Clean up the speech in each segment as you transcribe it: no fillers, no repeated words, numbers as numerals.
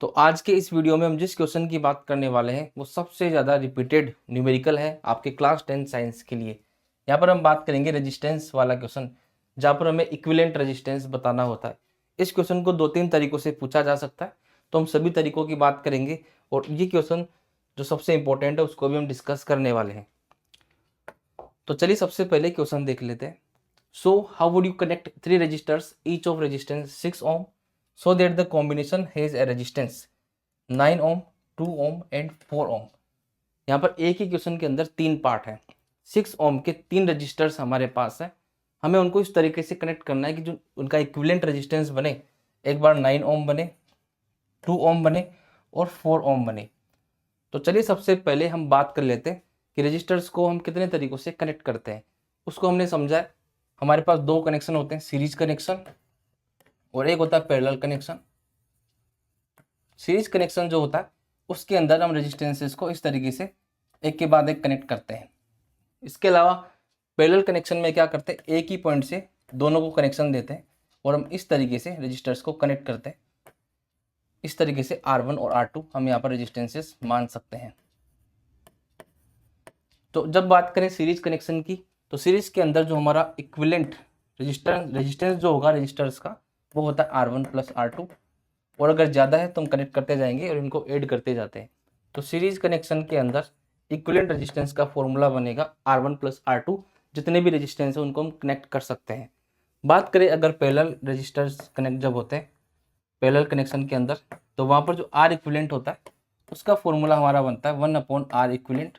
तो आज के इस वीडियो में हम जिस क्वेश्चन की बात करने वाले हैं वो सबसे ज़्यादा रिपीटेड न्यूमेरिकल है आपके क्लास 10 साइंस के लिए। यहाँ पर हम बात करेंगे रेजिस्टेंस वाला क्वेश्चन, जहाँ पर हमें इक्विवेलेंट रेजिस्टेंस बताना होता है। इस क्वेश्चन को दो तीन तरीकों से पूछा जा सकता है, तो हम सभी तरीकों की बात करेंगे और ये क्वेश्चन जो सबसे इंपॉर्टेंट है उसको भी हम डिस्कस करने वाले हैं। तो चलिए सबसे पहले क्वेश्चन देख लेते हैं। So how would you connect three registers each of resistance 6 ohm so that the combination has a resistance 9 ohm 2 ohm and 4 ohm. यहाँ पर एक ही क्वेश्चन के अंदर तीन पार्ट है। 6 ओम के तीन रजिस्टर्स हमारे पास है, हमें उनको इस तरीके से कनेक्ट करना है कि जो उनका इक्विवेलेंट रेजिस्टेंस बने, एक बार 9 ओम बने, 2 ओम बने और 4 ओम बने। तो चलिए सबसे पहले हम बात कर लेते हैं कि रजिस्टर्स को हम कितने तरीकों से कनेक्ट करते हैं। उसको हमने समझा है, हमारे पास दो कनेक्शन होते हैं, सीरीज कनेक्शन और एक होता है पैरेलल कनेक्शन। सीरीज कनेक्शन जो होता है उसके अंदर हम रेजिस्टेंसेस को इस तरीके से एक के बाद एक कनेक्ट करते हैं। इसके अलावा पैरेलल कनेक्शन में क्या करते हैं, एक ही पॉइंट से दोनों को कनेक्शन देते हैं और हम इस तरीके से रजिस्टर्स को कनेक्ट करते हैं। इस तरीके से R1 और R2 हम यहाँ पर रेजिस्टेंसेस मान सकते हैं। तो जब बात करें सीरीज कनेक्शन की, तो सीरीज के अंदर जो हमारा इक्विवेलेंट रेजिस्टेंस जो होगा रजिस्टर्स का वो होता है R1 प्लस R2, और अगर ज़्यादा है तो हम कनेक्ट करते जाएंगे और इनको ऐड करते जाते हैं। तो सीरीज कनेक्शन के अंदर इक्विवेलेंट रेजिस्टेंस का फॉर्मूला बनेगा R1 प्लस R2। जितने भी रेजिस्टेंस है उनको हम कनेक्ट कर सकते हैं। बात करें अगर पैरेलल रेजिस्टर्स कनेक्ट जब होते हैं पैरेलल कनेक्शन के अंदर, तो वहाँ पर जो R इक्विवेलेंट होता है उसका फॉर्मूला हमारा बनता है 1/R equivalent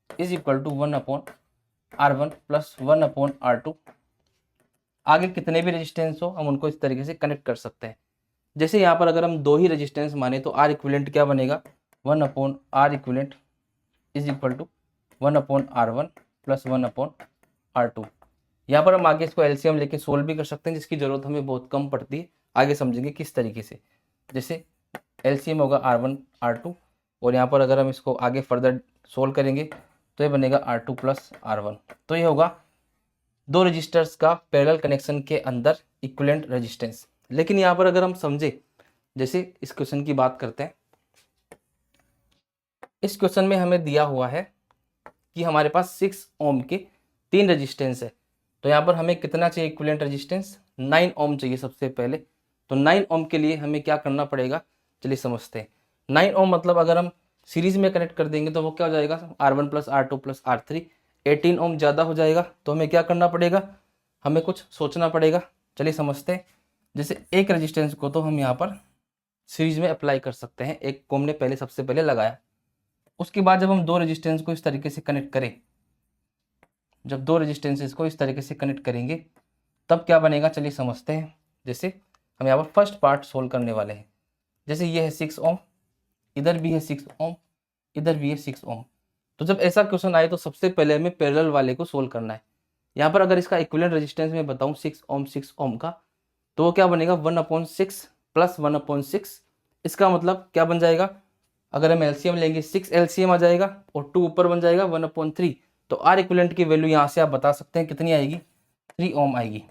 is equal to 1/R1 plus 1/R2। आगे कितने भी रेजिस्टेंस हो हम उनको इस तरीके से कनेक्ट कर सकते हैं। जैसे यहाँ पर अगर हम दो ही रेजिस्टेंस माने तो R इक्विवेलेंट क्या बनेगा, 1/R equivalent is equal to 1/R1 plus 1/R2। यहाँ पर हम आगे इसको एलसीएम लेके सोल्व भी कर सकते हैं, जिसकी ज़रूरत हमें बहुत कम पड़ती है। आगे समझेंगे किस तरीके से। जैसे एलसीएम होगा R1 R2, और यहाँ पर अगर हम इसको आगे फर्दर सोल्व करेंगे तो ये बनेगा R2 प्लस R1। तो ये होगा दो रजिस्टर्स का पैरेलल कनेक्शन के अंदर इक्विवेलेंट रेजिस्टेंस। लेकिन यहाँ पर अगर हम समझे, जैसे इस क्वेश्चन की बात करते हैं, इस क्वेश्चन में हमें दिया हुआ है कि हमारे पास 6 ओम के तीन रेजिस्टेंस है। तो यहाँ पर हमें कितना चाहिए इक्विवेलेंट रेजिस्टेंस, 9 ओम चाहिए सबसे पहले। तो 9 ओम के लिए हमें क्या करना पड़ेगा, चलिए समझते हैं। 9 ओम मतलब अगर हम सीरीज में कनेक्ट कर देंगे तो वो क्या हो जाएगा, R1 plus R2 plus R3। 18 ओम ज़्यादा हो जाएगा, तो हमें क्या करना पड़ेगा, हमें कुछ सोचना पड़ेगा। चलिए समझते हैं। जैसे एक रेजिस्टेंस को तो हम यहाँ पर सीरीज में अप्लाई कर सकते हैं, एक को हमने पहले सबसे पहले लगाया। उसके बाद जब हम दो रेजिस्टेंस को इस तरीके से कनेक्ट करें, जब दो रेजिस्टेंसेस को इस तरीके से कनेक्ट करेंगे तब क्या बनेगा, चलिए समझते हैं। जैसे हम यहाँ पर फर्स्ट पार्ट सोल्व करने वाले हैं। जैसे ये है 6 ओम, इधर भी है 6 ओम, इधर भी है 6 ओम। तो जब ऐसा क्वेश्चन आए तो सबसे पहले हमें पैरेलल वाले को सोल्व करना है। यहाँ पर अगर इसका इक्विवेलेंट रेजिस्टेंस मैं बताऊँ 6 ओम का, तो वो क्या बनेगा 1/6 प्लस 1/6। इसका मतलब क्या बन जाएगा, अगर हम एलसीएम लेंगे 6 एलसीएम आ जाएगा और 2 ऊपर बन जाएगा 1/3। तो आर इक्विवेलेंट की वैल्यू यहाँ से आप बता सकते हैं कितनी आएगी, 3 ओम आएगी।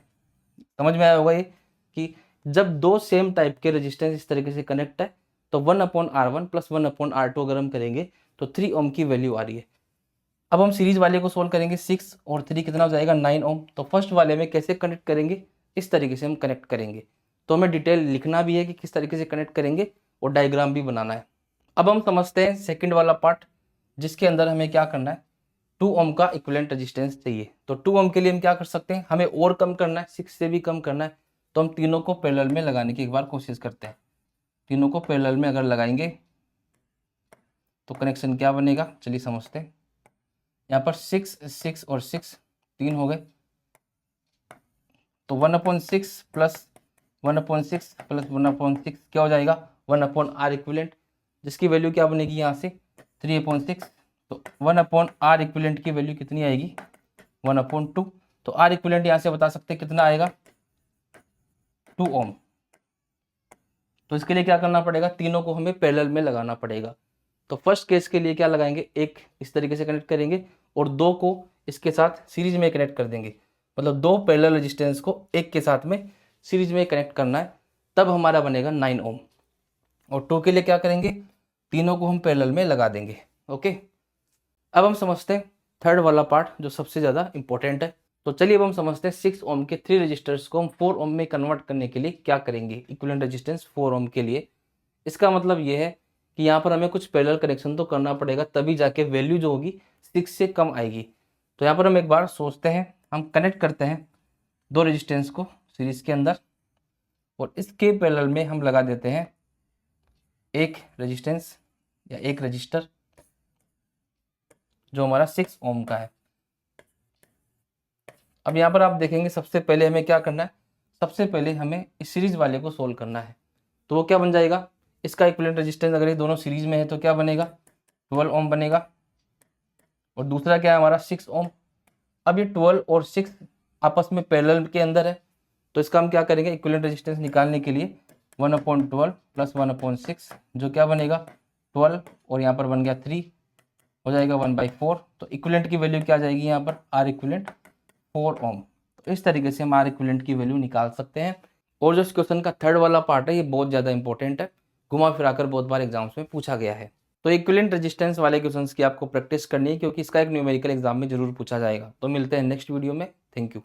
समझ में आया होगा ये कि जब दो सेम टाइप के रेजिस्टेंस इस तरीके से कनेक्ट है तो 1/R1 प्लस 1/R2 अगर हम करेंगे तो 3 ओम की वैल्यू आ रही है। अब हम सीरीज वाले को सोल्व करेंगे, 6 और 3 कितना हो जाएगा 9 ओम। तो फर्स्ट वाले में कैसे कनेक्ट करेंगे, इस तरीके से हम कनेक्ट करेंगे। तो हमें डिटेल लिखना भी है कि किस तरीके से कनेक्ट करेंगे और डायग्राम भी बनाना है। अब हम समझते हैं सेकंड वाला पार्ट, जिसके अंदर हमें क्या करना है, 2 ओम का इक्विवेलेंट रेजिस्टेंस चाहिए। तो 2 ओम के लिए हम क्या कर सकते हैं, हमें और कम करना है, 6 से भी कम करना है। तो हम तीनों को पैरेलल में लगाने की एक बार कोशिश करते हैं। तीनों को पैरेलल में अगर लगाएंगे तो कनेक्शन क्या बनेगा, चलिए समझते हैं। यहाँ पर 6 और 6 3 हो गए, तो 1/6 प्लस 1/6 प्लस 1/6 क्या हो जाएगा 1/R इक्विवेलेंट, जिसकी वैल्यू क्या बनेगी यहाँ से 3/6। तो 1/R इक्विवेलेंट की वैल्यू कितनी आएगी 1/2। तो R इक्विवेलेंट यहाँ से बता सकते हैं कितना आएगा 2 ओम। तो इसके लिए क्या करना पड़ेगा, तीनों को हमें पैरेलल में लगाना पड़ेगा। तो फर्स्ट केस के लिए क्या लगाएंगे, एक इस तरीके से कनेक्ट करेंगे और दो को इसके साथ सीरीज में कनेक्ट कर देंगे। मतलब दो पैरेलल रेजिस्टेंस को एक के साथ में सीरीज में कनेक्ट करना है, तब हमारा बनेगा 9 ओम। और 2 के लिए क्या करेंगे, तीनों को हम पैरेलल में लगा देंगे। ओके, अब हम समझते हैं थर्ड वाला पार्ट जो सबसे ज़्यादा इंपॉर्टेंट है। तो चलिए अब हम समझते हैं 6 ओम के 3 रजिस्टर्स को हम 4 ओम में कन्वर्ट करने के लिए क्या करेंगे, इक्विवेलेंट रेजिस्टेंस 4 ओम के लिए। इसका मतलब ये है कि यहाँ पर हमें कुछ पैरेलल कनेक्शन तो करना पड़ेगा, तभी जाके वैल्यू जो होगी 6 से कम आएगी। तो यहाँ पर हम एक बार सोचते हैं, हम कनेक्ट करते हैं 2 रेजिस्टेंस को सीरीज के अंदर और इसके पैरेलल में हम लगा देते हैं एक रेजिस्टेंस या एक रजिस्टर जो हमारा 6 ओम का है। अब यहाँ पर आप देखेंगे सबसे पहले हमें क्या करना है, सबसे पहले हमें इस सीरीज वाले को सोल्व करना है। तो वो क्या बन जाएगा, इसका इक्विवेलेंट रेजिस्टेंस अगर ये दोनों सीरीज में है तो क्या बनेगा, 12 ओम बनेगा। और दूसरा क्या है हमारा 6 ओम। अब ये 12 और 6 आपस में पैरेलल के अंदर है, तो इसका हम क्या करेंगे, इक्विवेलेंट रेजिस्टेंस निकालने के लिए 1/12 प्लस 1/6 जो क्या बनेगा 12 और यहाँ पर बन गया 3 हो जाएगा 1/4। तो इक्विवेलेंट की वैल्यू क्या आ जाएगी यहाँ पर, आर इक्विवेलेंट 4 ओम। तो इस तरीके से हम आर इक्विवेलेंट की वैल्यू निकाल सकते हैं। और जो इस क्वेश्चन का थर्ड वाला पार्ट है ये बहुत ज़्यादा इंपॉर्टेंट है, घुमा फिराकर बहुत बार एग्जाम्स में पूछा गया है। तो इक्विवेलेंट रेजिस्टेंस वाले क्वेश्चंस की आपको प्रैक्टिस करनी है, क्योंकि इसका एक न्यूमेरिकल एग्जाम में जरूर पूछा जाएगा। तो मिलते हैं नेक्स्ट वीडियो में, थैंक यू।